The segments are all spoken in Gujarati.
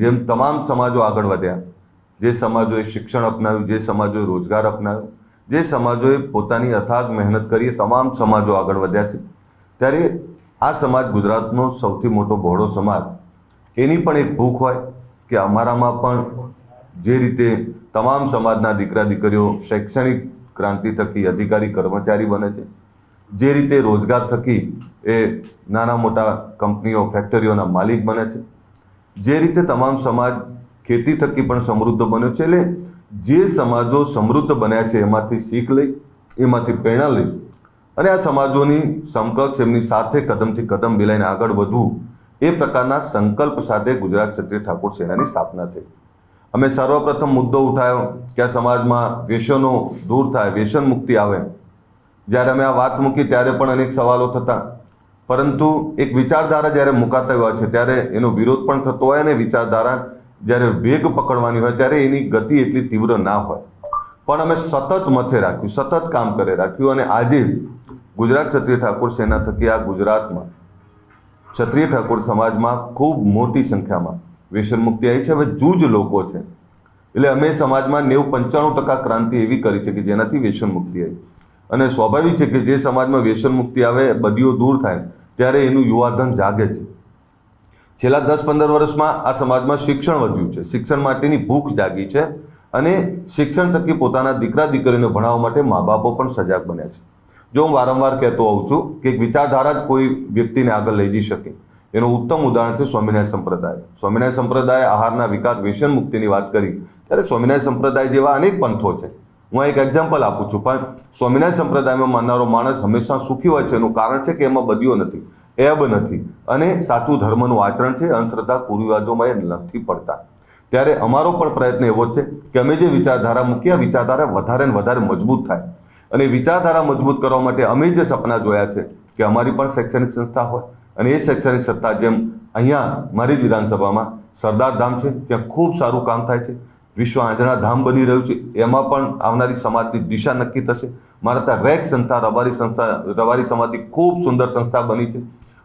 જેમ તમામ સમાજો આગળ વધ્યા, જે સમાજોએ શિક્ષણ અપનાવ્યું, જે સમાજોએ રોજગાર અપનાવ્યો, જે સમાજોએ પોતાની અથાગ મહેનત કરી, તમામ સમાજો આગળ વધ્યા છે. ત્યારે આ સમાજ ગુજરાતનો સૌથી મોટો બહોળો સમાજ, એની પણ એક ભૂખ હોય કે અમારામાં પણ જે રીતે તમામ સમાજના દીકરા દીકરીઓ શૈક્ષણિક ક્રાંતિ થકી અધિકારી કર્મચારી બને છે, જે રીતે રોજગાર થકી એ નાના મોટા કંપનીઓ ફેક્ટરીઓના માલિક બને છે, જે રીતે તમામ સમાજ ખેતી થકી પણ સમૃદ્ધ બન્યો છે. એટલે જે સમાજો સમૃદ્ધ બન્યા છે એમાંથી શીખ લઈ, એમાંથી પ્રેરણા લઈ અને આ સમાજોની સમકક્ષ એમની સાથે કદમથી કદમ મિલાઈને આગળ વધવું, એ પ્રકારના સંકલ્પ સાથે ગુજરાત ક્ષત્રિય ઠાકોર સેનાની સ્થાપના થઈ. અમે સર્વપ્રથમ મુદ્દો ઉઠાવ્યો કે આ સમાજમાં વ્યસનો દૂર થાય, વ્યસન મુક્તિ આવે. જ્યારે અમે આ વાત મૂકી ત્યારે પણ અનેક સવાલો થતા, પરંતુ એક વિચારધારા જ્યારે મુકાતા હોય છે ત્યારે એનો વિરોધ પણ થતો હોય અને વિચારધારા જ્યારે વેગ પકડવાની હોય ત્યારે એની ગતિ એટલી તીવ્ર ના હોય. પણ અમે સતત મથે રાખ્યું, સતત કામ કરે રાખ્યું અને આજે ગુજરાત ક્ષત્રિય ઠાકોર સેના થકી આ ગુજરાતમાં ક્ષત્રિય ઠાકોર સમાજમાં ખૂબ મોટી સંખ્યામાં વ્યસન મુક્તિ આવી છે. હવે જૂજ લોકો છે, એટલે અમે સમાજમાં 90-95% ક્રાંતિ એવી કરી છે કે જેનાથી વ્યસન મુક્તિ આવી. અને સ્વાભાવિક છે કે જે સમાજમાં વ્યસન મુક્તિ આવે, બદીઓ દૂર થાય ત્યારે એનું યુવાધન જાગે છે. છેલ્લા 10-15 વર્ષમાં આ સમાજમાં શિક્ષણ વધ્યું છે, શિક્ષણ માટેની ભૂખ જાગી છે અને શિક્ષણ થકી પોતાના દીકરા દીકરીને ભણાવવા માટે મા બાપો પણ સજાગ બન્યા છે. જો હું વારંવાર કહેતો આવું છું કે એક વિચારધારા જ કોઈ વ્યક્તિને આગળ લઈ જઈ શકે, એનું ઉત્તમ ઉદાહરણ છે સ્વામિનારાયણ સંપ્રદાય. સ્વામિનારાયણ સંપ્રદાય આહારના વિકાર વ્યસન મુક્તિની વાત કરી ત્યારે સ્વામિનારાયણ સંપ્રદાય જેવા અનેક પંથો છે. હું એક એક્ઝામ્પલ આપું છું, પણ સ્વામિનારાયણ સંપ્રદાયમાં માનનારો માણસ હંમેશા સુખી હોય છે. એનું કારણ છે કે એમાં બદીઓ નથી, એબ નથી અને સાચું ધર્મનું આચરણ છે. અંધશ્રદ્ધા કુરિવાજોમાં એ નથી પડતા. ત્યારે અમારો પણ પ્રયત્ન એવો છે કે અમે જે વિચારધારા મૂકી, આ વિચારધારા વધારે ને વધારે મજબૂત થાય. અને વિચારધારા મજબૂત કરવા માટે અમે જે સપના જોયા છે કે અમારી પણ શૈક્ષણિક સંસ્થા હોય અને એ શૈક્ષણિક સંસ્થા જેમ અહીંયા મારી જ વિધાનસભામાં સરદાર ધામ છે, ત્યાં ખૂબ સારું કામ થાય છે. વિશ્વ આંજણા ધામ બની રહ્યું છે, એમાં પણ આવનારી સમાજની દિશા નક્કી થશે. મારા ત્યાં રેક સંસ્થા, રબારી સમાજની ખૂબ સુંદર સંસ્થા બની છે.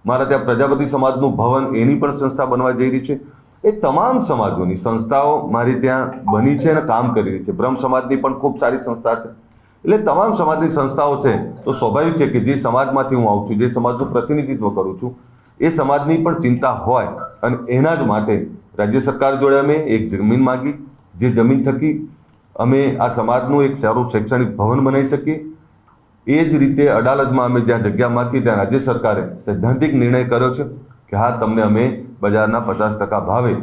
મારા ત્યાં પ્રજાપતિ સમાજનું ભવન, એની પણ સંસ્થા બનવા જઈ રહી છે. એ તમામ સમાજોની સંસ્થાઓ મારી ત્યાં બની છે અને કામ કરી રહી છે. બ્રહ્મ સમાજની પણ ખૂબ સારી સંસ્થા છે. એટલે તમામ સમાજની સંસ્થાઓ છે. તો સ્વાભાવિક છે કે જે સમાજમાંથી હું આવું છું, જે સમાજનું પ્રતિનિધિત્વ કરું છું, એ સમાજની પણ ચિંતા હોય અને એના જ માટે રાજ્ય સરકાર જોડે અમે એક જમીન માગી, જે જમીન થકી અમે આ સમાજનું એક સારું શૈક્ષણિક ભવન બનાવી શકીએ. એ જ રીતે અડાલજમાં અમે જ્યાં જગ્યા માગી ત્યાં રાજ્ય સરકારે સૈદ્ધાંતિક નિર્ણય કર્યો છે કે હા, તમને અમે બજારના 50% ભાવે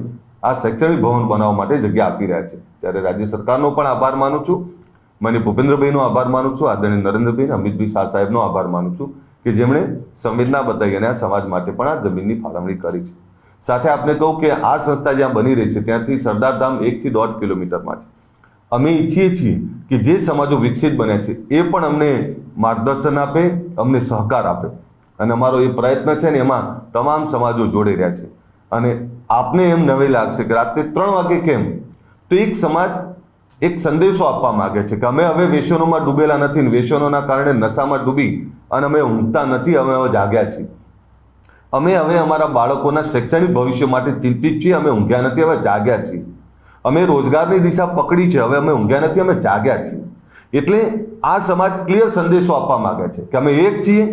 આ શૈક્ષણિક ભવન બનાવવા માટે જગ્યા આપી રહ્યા છે. ત્યારે રાજ્ય સરકારનો પણ આભાર માનું છું, મને ભૂપેન્દ્રભાઈનો આભાર માનું છું, આદરણીય નરેન્દ્રભાઈ, અમિતભાઈ શાહ સાહેબનો આભાર માનું છું કે જેમણે સંવેદના બતાવી અને આ સમાજ માટે પણ આ જમીનની ફાળવણી કરી છે. સાથે આપને કહું કે આ સંસ્થા જ્યાં બની રહી છે ત્યાંથી સરદાર ધામ 1 થી 1.5 કિલોમીટરમાં છે. અમે ઈચ્છીએ છીએ કે જે સમાજો વિકસિત બન્યા છે એ પણ અમને માર્ગદર્શન આપે, અમને સહકાર આપે અને અમારો એ પ્રયત્ન છે ને એમાં તમામ સમાજો જોડે રહ્યા છે. અને આપને એમ નવાઈ લાગશે કે રાત્રે 3 વાગે કેમ, તો એક સમાજ એક સંદેશો આપવા માંગે છે કે અમે હવે વ્યસનોમાં ડૂબેલા નથી ને વ્યસનોના કારણે નશામાં ડૂબી અને અમે ઊંઘતા નથી, અમે હવે જાગ્યા છીએ. અમે હવે અમારા બાળકોના શૈક્ષણિક ભવિષ્ય માટે ચિંતિત છીએ, અમે ઊંઘ્યા નથી, હવે જાગ્યા છીએ. અમે રોજગારની દિશા પકડી છે, હવે અમે ઊંઘ્યા નથી, અમે જાગ્યા છીએ. એટલે આ સમાજ ક્લિયર સંદેશો આપવા માંગે છે કે અમે એક છીએ,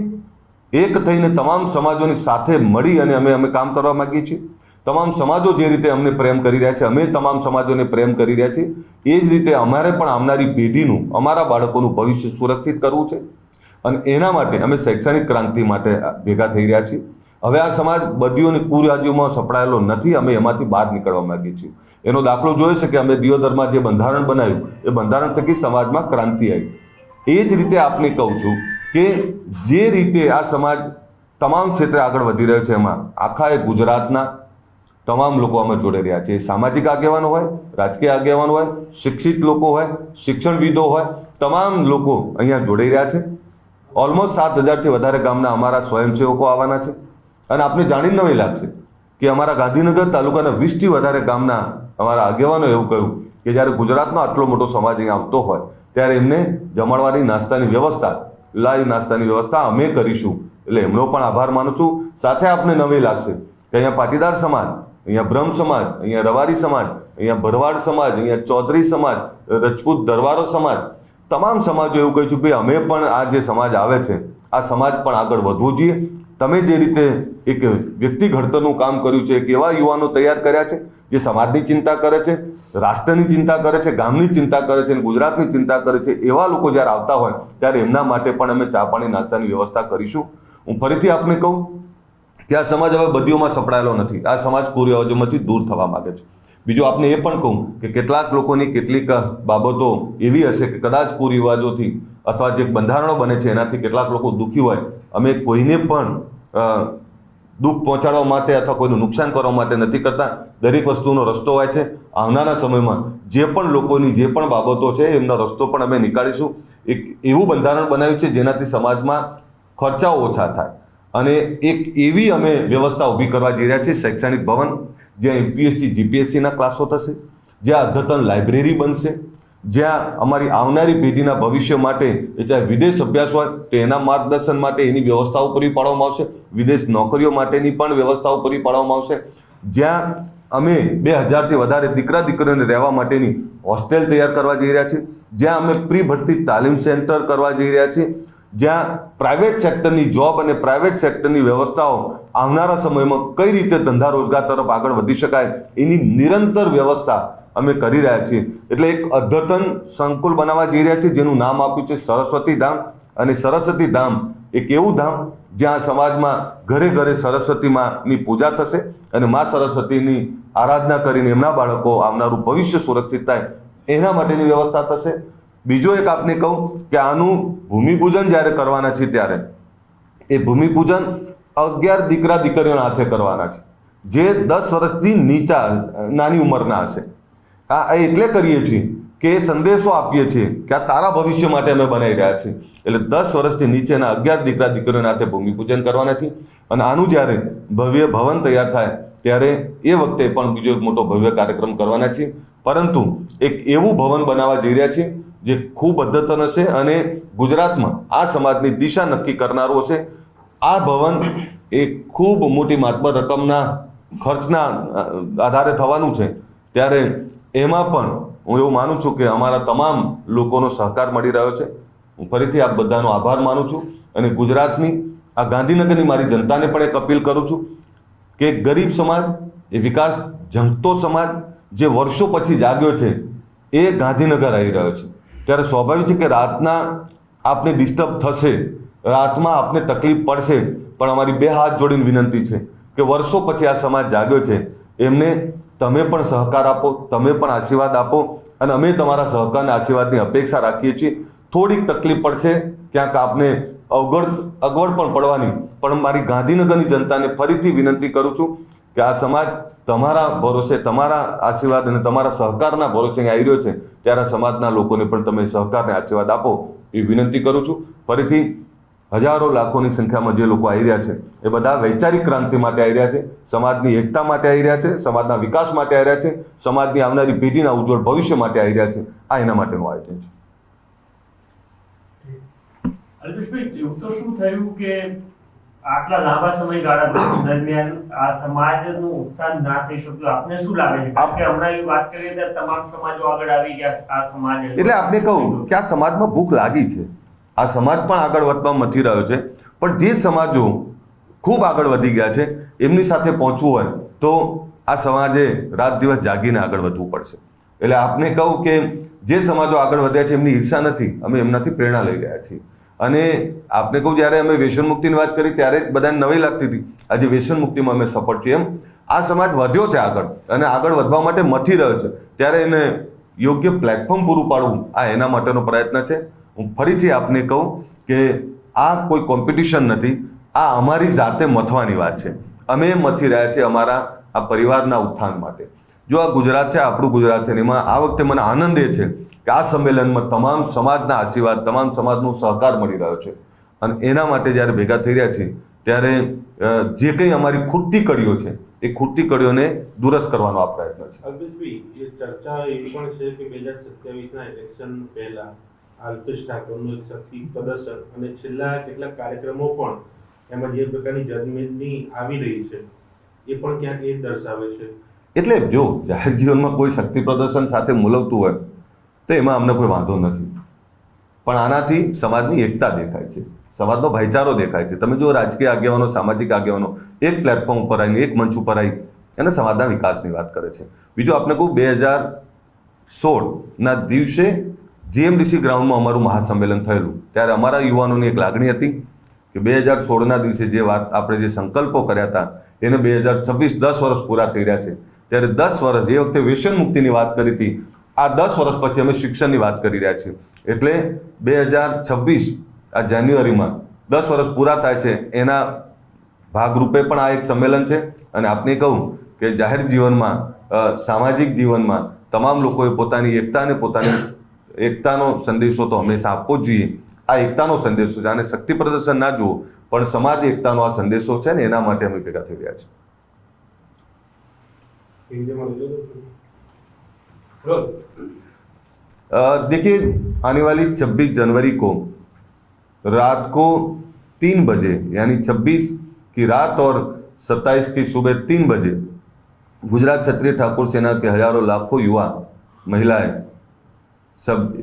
એક થઈને તમામ સમાજોની સાથે મળી અને અમે કામ કરવા માંગીએ છીએ. તમામ સમાજો જે રીતે અમને પ્રેમ કરી રહ્યા છે, અમે તમામ સમાજોને પ્રેમ કરી રહ્યા છીએ. એ જ રીતે અમારે પણ આવનારી પેઢીનું, અમારા બાળકોનું ભવિષ્ય સુરક્ષિત કરવું છે અને એના માટે અમે શૈક્ષણિક ક્રાંતિ માટે ભેગા થઈ રહ્યા છીએ. હવે આ સમાજ બદીઓની કુરિવાજોમાં સપડાયેલો નથી, અમે એમાંથી બહાર નીકળવા માંગીએ છીએ. એનો દાખલો જોયો છે કે અમે દિયોદરમાં જે બંધારણ બનાવ્યું, એ બંધારણ થકી સમાજમાં ક્રાંતિ આવી. એ જ રીતે આપને કહું છું કે જે રીતે આ સમાજ તમામ ક્ષેત્રે આગળ વધી રહ્યો છે, એમાં આખા એ ગુજરાતના તમામ લોકો આમાં જોડાઈ રહ્યા છે. સામાજિક આગેવાનો હોય, રાજકીય આગેવાનો હોય, શિક્ષિત લોકો હોય, શિક્ષણવિદો હોય, તમામ લોકો અહીંયા જોડાઈ રહ્યા છે. ઓલમોસ્ટ 7,000થી વધારે ગામના અમારા સ્વયંસેવકો આવવાના છે. અને આપને જાણીને નવાઈ લાગશે કે અમારા ગાંધીનગર તાલુકાના 20થી વધારે ગામના અમારા આગેવાનો એવું કહ્યું કે જ્યારે ગુજરાતનો આટલો મોટો સમાજ અહીંયા આવતો હોય ત્યારે એમને જમણવારની નાસ્તાની વ્યવસ્થા, લાઈવ નાસ્તાની વ્યવસ્થા અમે કરીશું. એટલે એમનો પણ આભાર માનું છું. સાથે આપને નવાઈ લાગશે કે અહીંયા પાટીદાર સમાજ અહીંયા બ્રહ્મ સમાજ, અહીંયા રવારી સમાજ, અહીંયા ભરવાડ સમાજ, અહીંયા ચૌધરી સમાજ, રજપૂત દરબારો સમાજ, તમામ સમાજો એવું કહે છે કે અમે પણ આ જે સમાજ આવે છે આ સમાજ પણ આગળ વધવું જોઈએ. તમે જે રીતે એક વ્યક્તિ ઘડતરનું કામ કર્યું છે, એક એવા યુવાનો તૈયાર કર્યા છે જે સમાજની ચિંતા કરે છે, રાષ્ટ્રની ચિંતા કરે છે, ગામની ચિંતા કરે છે, ગુજરાતની ચિંતા કરે છે, એવા લોકો જ્યારે આવતા હોય ત્યારે એમના માટે પણ અમે ચા પાણી નાસ્તાની વ્યવસ્થા કરીશું. હું ફરીથી આપને કહું કે આ સમાજ હવે બદીઓમાં સપડાયેલો નથી. આ સમાજ કુરિવાજોમાંથી દૂર થવા માંગે છે. બીજું આપને એ પણ કહું કે કેટલાક લોકોની કેટલીક બાબતો એવી હશે કે કદાચ કુરિવાજોથી અથવા જે બંધારણો બને છે એનાથી કેટલાક લોકો દુઃખી હોય. અમે કોઈને પણ દુઃખ પહોંચાડવા માટે અથવા કોઈનું નુકસાન કરવા માટે નથી કરતા. દરેક વસ્તુનો રસ્તો હોય છે. આવનારા સમયમાં જે પણ લોકોની જે પણ બાબતો છે એમનો રસ્તો પણ અમે નીકાળીશું. એક એવું બંધારણ બનાવ્યું છે જેનાથી સમાજમાં ખર્ચાઓ ઓછા થાય અને એક એવી અમે વ્યવસ્થા ઊભી કરવા જઈ રહ્યા છીએ, શૈક્ષણિક ભવન જ્યાં એમપીએસસી જીપીએસસીના ક્લાસો થશે, જ્યાં અદ્યતન લાઇબ્રેરી બનશે, જ્યાં અમારી આવનારી પેઢીના ભવિષ્ય માટે એ ચાહે વિદેશ અભ્યાસ હોય તો એના માર્ગદર્શન માટે એની વ્યવસ્થાઓ પૂરી પાડવામાં આવશે, વિદેશ નોકરીઓ માટેની પણ વ્યવસ્થાઓ પૂરી પાડવામાં આવશે, જ્યાં અમે 2000થી વધારે દીકરા દીકરીઓને રહેવા માટેની હોસ્ટેલ તૈયાર કરવા જઈ રહ્યા છીએ, જ્યાં અમે પ્રી ભરતી તાલીમ સેન્ટર કરવા જઈ રહ્યા છીએ, જ્યાં પ્રાઇવેટ સેક્ટરની જોબ અને પ્રાઇવેટ સેક્ટરની વ્યવસ્થાઓ આવનારા સમયમાં કઈ રીતે ધંધા રોજગાર તરફ આગળ વધી શકાય એની નિરંતર વ્યવસ્થા અમે કરી રહ્યા છીએ. એટલે એક અદ્યતન સંકુલ બનાવવા જઈ રહ્યા છીએ જેનું નામ આપ્યું છે સરસ્વતી ધામ. અને સરસ્વતી ધામ એક એવું ધામ જ્યાં સમાજમાં ઘરે ઘરે સરસ્વતી માની પૂજા થશે અને મા સરસ્વતીની આરાધના કરીને એમના બાળકો આવનારું ભવિષ્ય સુરક્ષિત થાય એના માટેની વ્યવસ્થા થશે. બીજો એક આપને કહું કે આનું ભૂમિપૂજન જ્યારે કરવાના છે ત્યારે એ ભૂમિપૂજન 11 દીકરા દીકરીઓના હાથે કરવાના છે જે 10 વર્ષથી નીચા નાની ઉંમરના હશે. આ એટલે કરીએ છીએ કે એ સંદેશો આપીએ છીએ કે આ તારા ભવિષ્ય માટે અમે બનાવી રહ્યા છીએ. એટલે 10 વર્ષથી નીચેના 11 દીકરા દીકરીઓના હાથે ભૂમિપૂજન કરવાના છે. અને આનું જ્યારે ભવ્ય ભવન તૈયાર થાય ત્યારે એ વખતે પણ બીજો એક મોટો ભવ્ય કાર્યક્રમ કરવાના છીએ. પરંતુ એક એવું ભવન બનાવવા જઈ રહ્યા છીએ જે ખૂબ અદ્યતન હશે અને ગુજરાતમાં આ સમાજની દિશા નક્કી કરનારું હશે. આ ભવન એ ખૂબ મોટી માતબર રકમના ખર્ચના આધારે થવાનું છે. ત્યારે એમાં પણ હું એવું માનું છું કે અમારા તમામ લોકોનો સહકાર મળી રહ્યો છે. હું ફરીથી આપ બધાનો આભાર માનું છું અને ગુજરાતની આ ગાંધીનગરની મારી જનતાને પણ એક અપીલ કરું છું કે ગરીબ સમાજ, એ વિકાસ ઝંખતો સમાજ જે વર્ષો પછી જાગ્યો છે એ ગાંધીનગર આવી રહ્યો છે. ત્યારે સ્વાભાવિક છે કે રાતના આપને ડિસ્ટર્બ થશે, રાતમાં આપને તકલીફ પડશે, પણ અમારી 2 હાથ જોડીને વિનંતી છે કે વર્ષો પછી આ સમાજ જાગ્યો છે એમને તમે પણ સહકાર આપો, તમે પણ આશીર્વાદ આપો અને અમે તમારા સહકાર અને આશીર્વાદની અપેક્ષા રાખીએ છીએ. થોડીક તકલીફ પડશે, ક્યાંક આપને અગવડ પણ પડવાની, પણ મારી ગાંધીનગરની જનતાને ફરીથી વિનંતી કરું છું કે આ સમાજ તમારા ભરોસે, તમારા આશીર્વાદ અને તમારા સહકારના ભરોસે આવી રહ્યો છે. ત્યારે સમાજના લોકોને પણ તમે સહકારને આશીર્વાદ આપો એ વિનંતી કરું છું. ફરીથી હજારો લાખોની સંખ્યામાં જે લોકો આવી રહ્યા છે એ બધા વૈચારિક ક્રાંતિ માટે આવી રહ્યા છે, સમાજની એકતા માટે આવી રહ્યા છે, સમાજના વિકાસ માટે આવી રહ્યા છે, સમાજની આવનારી પેઢીના ઉજ્જવળ ભવિષ્ય માટે આવી રહ્યા છે. આ એના માટેનું આયોજન છે. અલ્પેશભાઈ, એવું તો શું થયું કે આટલા લાંબા સમયગાળા દરમિયાન આ સમાજનું ઉત્થાન ના થઈ શક્યું? આપને શું લાગે છે? કારણ કે હમણાં એ વાત કરીએ ત્યારે તમામ સમાજો આગળ આવી ગયા. આ સમાજ એટલે આપને કહું કે આ સમાજમાં ભૂખ લાગી છે. આ સમાજ પણ આગળ વધવા મથી રહ્યો છે, પણ જે સમાજો ખૂબ આગળ વધી ગયા છે એમની સાથે પહોંચવું હોય તો આ સમાજે રાત દિવસ જાગીને આગળ વધવું પડશે. એટલે આપને કહું કે જે સમાજો આગળ વધ્યા છે એમની ઈર્ષા નથી, અમે એમનાથી પ્રેરણા લઈ રહ્યા છીએ. અને આપને કહું, જ્યારે અમે વ્યસન મુક્તિની વાત કરી ત્યારે બધાને નવી લાગતી હતી, આજે વ્યસન મુક્તિમાં અમે સફળ છીએ. એમ આ સમાજ વધ્યો છે આગળ અને આગળ વધવા માટે મથી રહ્યો છે, ત્યારે એને યોગ્ય પ્લેટફોર્મ પૂરું પાડવું આ એના માટેનો પ્રયત્ન છે. હું ફરીથી આપને કહું કે આ કોઈ કોમ્પિટિશન નથી, આ અમારી જાતે મથવાની વાત છે. અમે મથી રહ્યા છીએ અમારા આ પરિવારના ઉત્થાન માટે. જો આ ગુજરાત છે, આપણું ગુજરાત છે, એમાં આ વખતે મને આનંદ એ છે કે આ સંમેલનમાં તમામ સમાજના આશીર્વાદ, તમામ સમાજનો સહકાર મળી રહ્યો છે અને એના માટે જ્યારે ભેગા થઈ રહ્યા છીએ ત્યારે જે કંઈ અમારી ખૂટતી કડીઓ છે એ ખૂટતી કડીઓને દુરસ્ત કરવાનો આ પ્રયત્ન છે. અલ્પેશભાઈ, એ ચર્ચા એવી પણ છે કે 2027ના ઇલેક્શન પહેલા અલ્પેશ ઠાકોરનું એક શક્તિ પ્રદર્શન અને છેલ્લા કેટલાક કાર્યક્રમો પણ એમાં જે પ્રકારની જનમેદની આવી રહી છે એ પણ ક્યાંક એ જ દર્શાવે છે. એટલે જો જાહેર જીવનમાં કોઈ શક્તિ પ્રદર્શન સાથે મૂલવતું હોય તો એમાં અમને કોઈ વાંધો નથી, પણ આનાથી સમાજની એકતા દેખાય છે, સમાજનો ભાઈચારો દેખાય છે. તમે જો રાજકીય આગેવાનો, સામાજિક આગેવાનો એક પ્લેટફોર્મ ઉપર આવીને, એક મંચ ઉપર આવી અને સમાજના વિકાસની વાત કરે છે. બીજું આપણે કહું, 2016ના દિવસે જીએમડીસી ગ્રાઉન્ડમાં અમારું મહાસંમેલન થયેલું, ત્યારે અમારા યુવાનોની એક લાગણી હતી કે 2016ના દિવસે જે વાત આપણે જે સંકલ્પો કર્યા હતા એને 2026 10 વર્ષ પૂરા થઈ રહ્યા છે, ત્યારે 10 વર્ષ, એ વખતે વ્યસન મુક્તિની વાત કરી હતી, આ 10 વર્ષ પછી અમે શિક્ષણની વાત કરી રહ્યા છીએ. એટલે 2026 આ જાન્યુઆરીમાં 10 વર્ષ પૂરા થાય છે, એના ભાગરૂપે પણ આ એક સંમેલન છે. અને આપને કહું કે જાહેર જીવનમાં, સામાજિક જીવનમાં તમામ લોકોએ પોતાની એકતા અને પોતાની એકતાનો સંદેશો તો હંમેશા આપવો જ જોઈએ. આ એકતાનો સંદેશો છે, આને શક્તિ પ્રદર્શન ના જુઓ, પણ સમાજ એકતાનો આ સંદેશો છે ને, એના માટે અમે ભેગા થઈ રહ્યા છીએ. देखिए, आने वाली 26 जनवरी को रात को 3 बजे, यानी 26 की रात और 27 की सुबह 3 बजे गुजरात क्षत्रिय ठाकुर सेना के हजारों लाखों युवा, महिलाएं सब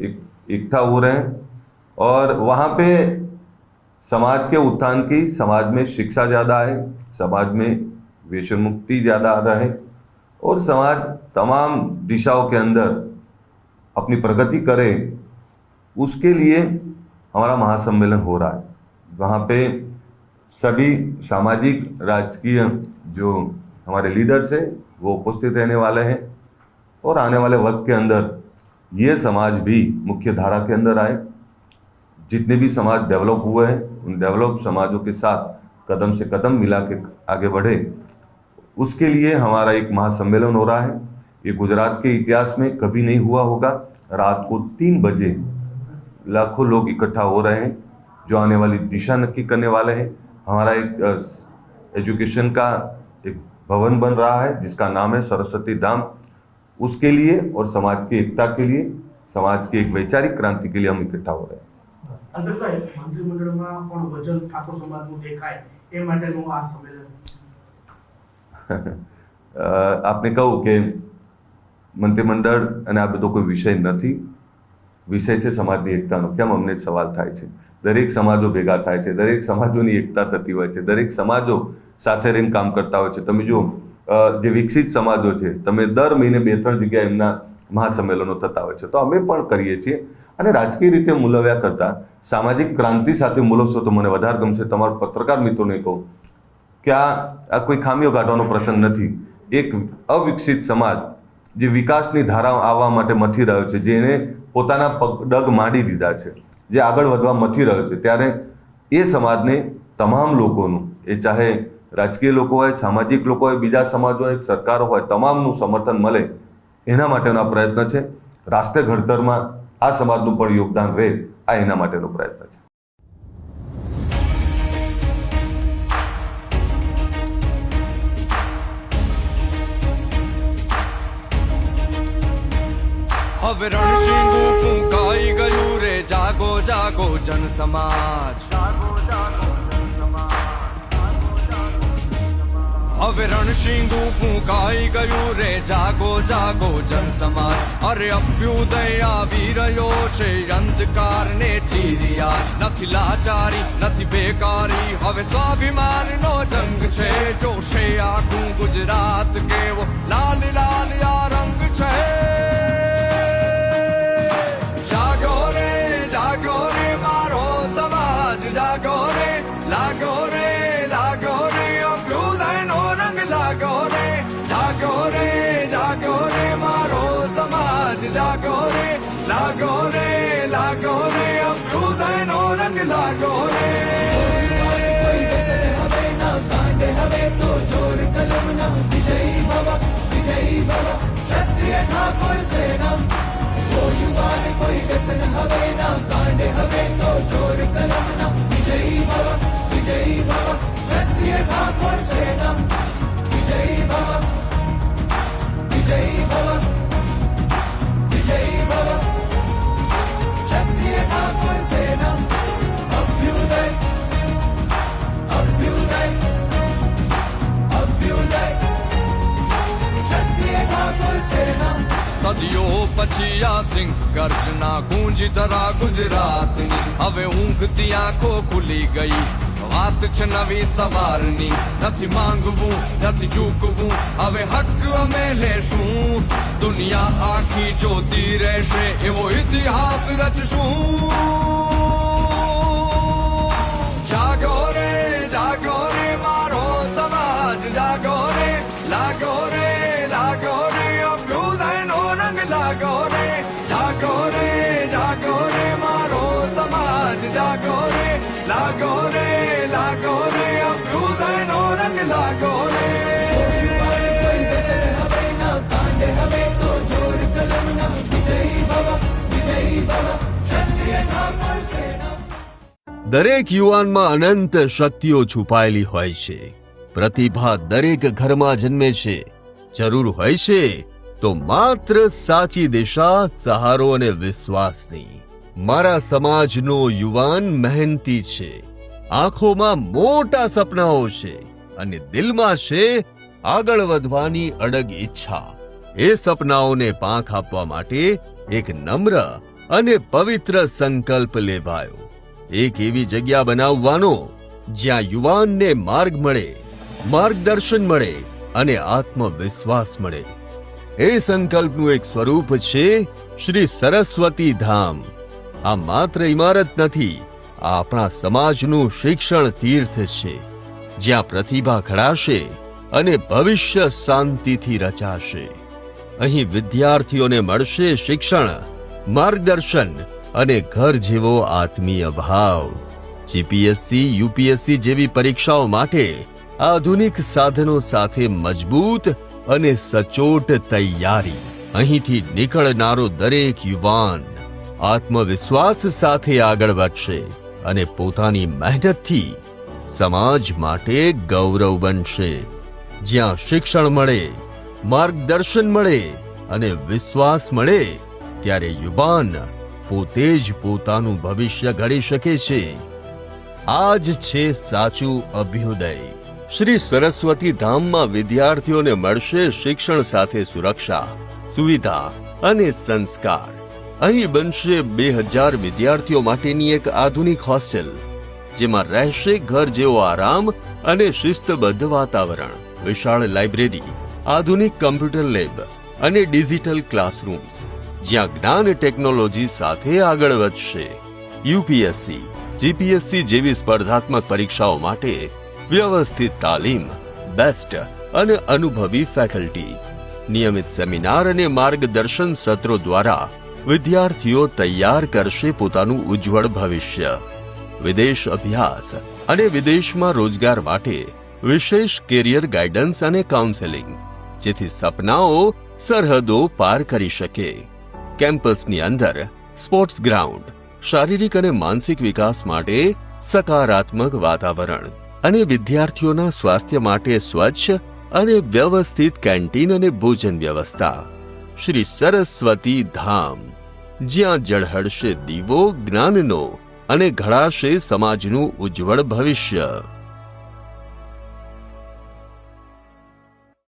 इकट्ठा हो रहे हैं और वहाँ पे समाज के उत्थान की, समाज में शिक्षा ज़्यादा आए, समाज में व्यसन मुक्ति ज़्यादा रहे और समाज तमाम दिशाओं के अंदर अपनी प्रगति करे, उसके लिए हमारा महासम्मेलन हो रहा है. वहाँ पे सभी सामाजिक, राजकीय जो हमारे लीडर्स हैं वो उपस्थित रहने वाले हैं और आने वाले वक्त के अंदर ये समाज भी मुख्य धारा के अंदर आए. जितने भी समाज डेवलप हुए हैं उन डेवलप समाजों के साथ कदम से कदम मिला के आगे बढ़े, उसके लिए हमारा एक महासम्मेलन हो रहा है. ये गुजरात के इतिहास में कभी नहीं हुआ होगा. रात को 3 बजे लाखों लोग इकट्ठा हो रहे हैं जो आने वाली दिशा नक्की करने वाले हैं. हमारा एक एजुकेशन का एक भवन बन रहा है जिसका नाम है सरस्वती धाम. उसके लिए और समाज की एकता के लिए, समाज की एक वैचारिक क्रांति के लिए हम इकट्ठा हो रहे हैं. મંત્રીમંડળમાં પણ વચન ઠાકોર સમાજનું દેખાય એ માટેનું આ સંમેલન. આપને કહું કે મંત્રીમંડળ અને આ બધો કોઈ વિષય નથી, વિષય છે સમાજની એકતાનો. કેમ અમને સવાલ થાય છે? દરેક સમાજો ભેગા થાય છે, દરેક સમાજોની એકતા થતી હોય છે, દરેક સમાજો સાથે રહીને કામ કરતા હોય છે. તમે જો જે વિકસિત સમાજો છે, તમે દર મહિને 2-3 જગ્યાએ એમના મહાસંમેલનો થતા હોય છે, તો અમે પણ કરીએ છીએ. અને રાજકીય રીતે મૂલવ્યા કરતાં સામાજિક ક્રાંતિ સાથે મૂલવશો તો મને વધારે ગમશે. તમારા પત્રકાર મિત્રોને કહું કે આ કોઈ ખામીઓ કાઢવાનો પ્રસંગ નથી. એક અવિકસિત સમાજ જે વિકાસની ધારા આવવા માટે મથી રહ્યો છે, જેને પોતાના પગ માંડી દીધા છે, જે આગળ વધવા મથી રહ્યો છે, ત્યારે એ સમાજને તમામ લોકોનું, એ ચાહે રાજકીય લોકો હોય, સામાજિક લોકો હોય, બીજા સમાજ હોય, સરકારો હોય, તમામનું સમર્થન મળે એના માટેનો આ પ્રયત્ન છે. રાષ્ટ્ર ઘડતરમાં આ સમાજનું પણ યોગદાન રહે, આ એના માટેનો પ્રયત્ન છે. હવે રણશીંગુ ફૂંકાઈ ગયું રે, જાગો જાગો જન સમાજ. હવે રણશીંગુ ફૂંકાઈ ગયું રે, જાગો જાગો જન સમાજ. અરે અભ્યુદય આવી રહ્યો છે, અંધકારને ચીરિયા. નથી લાચારી, નથી બેકારી, હવે સ્વાભિમાનનો જંગ છે. જોશે આખું ગુજરાત કેવો લાલ લાલ આ રંગ છે. જાગો રે મારો સમાજ, જાગો રે, લાગો રે, લાગો રે, અભ્યુદયનો રંગ લાગો રે. જાગો રે મારો સમાજ, જાગો રે, લાગો રે, લાગો રે, અભ્યુદયનો રંગ લાગો રે. હવે ના કાંડે, હવે તો જોર કલમના. વિજયી ભવ ક્ષત્રિય ઠાકોર સેના. કોઈ યુવાન કોઈ વ્યસન હવે ના કાંડે, હવે તો જોર કલમના. વિજયી ભવ ક્ષત્રિય ઠાકોર સેના. વિજયી ભવ ક્ષત્રિય ઠાકોર સેના. અભ્યુદય સદીઓ પછી આ સિંહ ગર્જના ગૂંજી ધરા ગુજરાતની. હવે ઊંઘતી આંખો ખુલી ગઈ, વાત છે નવી સવારની. નથી માંગવું, નથી ચૂકવું, હવે હક અમે લેશું. દુનિયા આખી જોતી રહેશે એવો ઇતિહાસ રચશું. જાગો રે મારો સમાજ, જાગો રે, લાગો રે અભ્યુદયનો રંગ લાગો રે. જાગો રે મારો સમાજ, જાગો રે, લાગો રે અભ્યુદયનો રંગ લાગો રે. દરેક યુવાનમાં અનંત શક્તિઓ છુપાયેલી હોય છે. પ્રતિભા દરેક ઘરમાં જન્મે છે. જરૂર હોય છે તો માત્ર સાચી દિશા, સહારો અને વિશ્વાસની. મારા સમાજનો યુવાન મહેનતી છે, આંખોમાં મોટા સપનાઓ છે અને દિલમાં છે આગળ વધવાની અડગ ઈચ્છા. એ સપનાઓને પાંખ આપવા માટે એક નમ્ર અને પવિત્ર સંકલ્પ લેવાયો. એક એવી જગ્યા બનાવવાનો જ્યાં યુવાનને માર્ગ મળે, માર્ગદર્શન મળે અને આત્મવિશ્વાસ મળે. એ સંકલ્પનું એક સ્વરૂપ છે શ્રી સરસ્વતી ધામ. આ માત્ર ઇમારત નથી, આ આપણા સમાજનું શિક્ષણ તીર્થ છે, જ્યાં પ્રતિભા ઘડાશે અને ભવિષ્ય શાંતિથી રચાશે. અહીં વિદ્યાર્થીઓને મળશે શિક્ષણ, માર્ગદર્શન અને ઘર જેવો આત્મીય ભાવ. જીપીએસસી, યુપીએસસી જેવી પરીક્ષાઓ માટે આધુનિક સાધનો સાથે મજબૂત અને સચોટ તૈયારી. અહીંથી નીકળનારો દરેક યુવાન આત્મવિશ્વાસ સાથે આગળ વધશે અને પોતાની મહેનતથી સમાજ માટે ગૌરવ બનશે. જ્યાં શિક્ષણ મળે, માર્ગદર્શન મળે અને વિશ્વાસ મળે, ત્યારે યુવાન પોતે જ પોતાનું ભવિષ્ય ઘડી શકે છે. આ જ છે સાચું અભ્યુદય. શ્રી સરસ્વતી ધામમાં વિદ્યાર્થીઓને મળશે શિક્ષણ સાથે સુરક્ષા, સુવિધા અને સંસ્કાર. અહીં બનશે 2000 વિદ્યાર્થીઓ માટેની એક આધુનિક હોસ્ટેલ, જેમાં રહેશે ઘર જેવો આરામ અને શિસ્તબદ્ધ વાતાવરણ. વિશાળ લાઇબ્રેરી, આધુનિક કમ્પ્યુટર લેબ અને ડિજિટલ ક્લાસરૂમ્સ, જ્યાં જ્ઞાન ટેકનોલોજી સાથે આગળ વધશે. યુપીએસસી, જીપીએસસી જેવી સ્પર્ધાત્મક પરીક્ષાઓ માટે વ્યવસ્થિત તાલીમ, બેસ્ટ અને અનુભવી ફેકલ્ટી, નિયમિત સેમિનાર અને માર્ગદર્શન સત્રો દ્વારા વિદ્યાર્થીઓ તૈયાર કરશે પોતાનું ઉજ્જવળ ભવિષ્ય. વિદેશ અભ્યાસ અને વિદેશમાં રોજગાર માટે વિશેષ કેરિયર ગાઈડન્સ અને કાઉન્સેલિંગ, જેથી સપનાઓ સરહદો પાર કરી શકે. કેમ્પસની અંદર સ્પોર્ટ્સ ગ્રાઉન્ડ, શારીરિક અને માનસિક વિકાસ માટે સકારાત્મક વાતાવરણ અને વિદ્યાર્થીઓના સ્વાસ્થ્ય માટે સ્વચ્છ અને વ્યવસ્થિત કેન્ટીન અને ભોજન વ્યવસ્થા. શ્રી સરસ્વતી ધામ, જ્યાં ઝળહળશે દીવો જ્ઞાનનો અને ઘડાશે સમાજનું ઉજ્જવળ ભવિષ્ય.